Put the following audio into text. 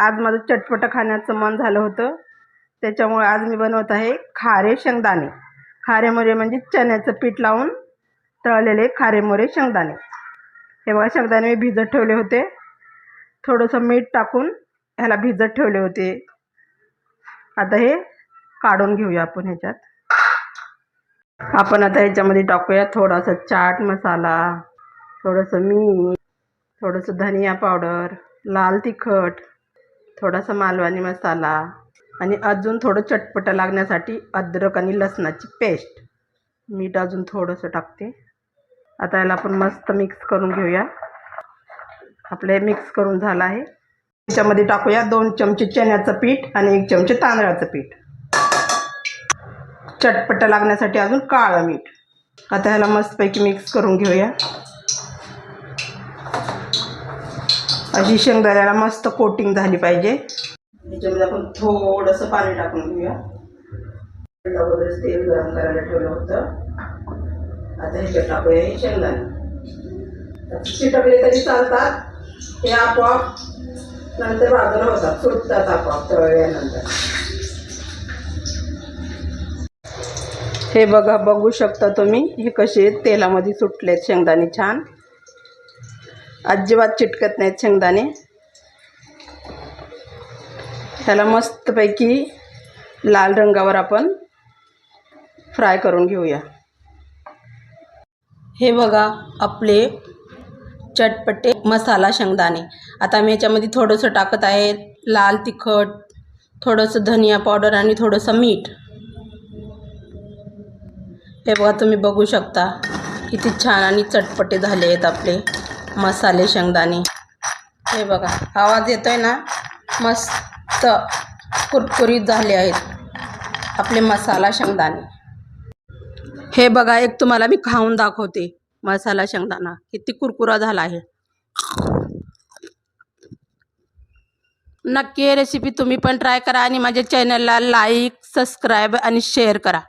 आज माझं चटपटं खाण्याचं मन झालं होतं, त्याच्यामुळे आज मी बनवत आहे खारे शेंगदाणे. खारे मोरे म्हणजे चण्याचं पीठ लावून तळलेले खारे मोरे शेंगदाणे. हे बघा, शेंगदाणे मी भिजत ठेवले होते, थोडंसं मीठ टाकून ह्याला भिजत ठेवले होते. आता हे काढून घेऊया आपण ह्याच्यात. आपण आता ह्याच्यामध्ये टाकूया थोडासा चाट मसाला, थोडंसं मीठ, थोडंसं धनिया पावडर, लाल तिखट, थोडासा मालवणी मसाला आणि अजून थोडं चटपटं लागण्यासाठी अद्रक आणि लसणाची पेस्ट. मीठ अजून थोडंसं टाकते. आता याला आपण मस्त मिक्स करून घेऊया. आपले मिक्स करून झालं आहे. त्याच्यामध्ये टाकूया 2 चमचे चण्याचं पीठ आणि 1 चमचे तांदळाचं पीठ. चटपटं लागण्यासाठी अजून काळं मीठ. आता ह्याला मस्तपैकी मिक्स करून घेऊया. अशी शेंगदाण्याला मस्त कोटिंग झाली पाहिजे. याच्यामध्ये आपण थोडंसं पाणी टाकून घेऊया. अगोदरच तेल गरम करायला ठेवलं होतं. आता ह्याच्यात टाकूया हे शेंगदाणे. चिटकले तरी चालतात, हे आपोआप नंतर बाजूला होतात, सुटतात आपोआप तळल्यानंतर. हे बघा, बघू शकता तुम्ही हे कसे तेलामध्ये सुटलेत शेंगदाणे. छान, अजिबात चिटकत नाहीत शेंगदाणे. ह्याला मस्तपैकी लाल रंगावर आपण फ्राय करून घेऊया. हे बघा, आपले चटपटे मसाला शेंगदाणे. आता मी याच्यामध्ये थोडंसं टाकत आहे लाल तिखट, थोडंसं धनिया पावडर आणि थोडंसं मीठ. हे बघा, तुम्ही बघू शकता किती छान आणि चटपटे झाले आहेत आपले मसाले शेंगदाणे. हे बघा, आवाज येतोय ना, मस्त कुरकुरीत झाले आहेत आपले मसाला शेंगदाणे. हे बघा, एक तुम्हाला मी खाऊन दाखवते मसाला शेंगदाणा किती कुरकुरा झाला आहे. नक्की रेसिपी तुम्ही पण ट्राय करा आणि माझ्या चॅनलला लाईक, सबस्क्राईब आणि शेअर करा.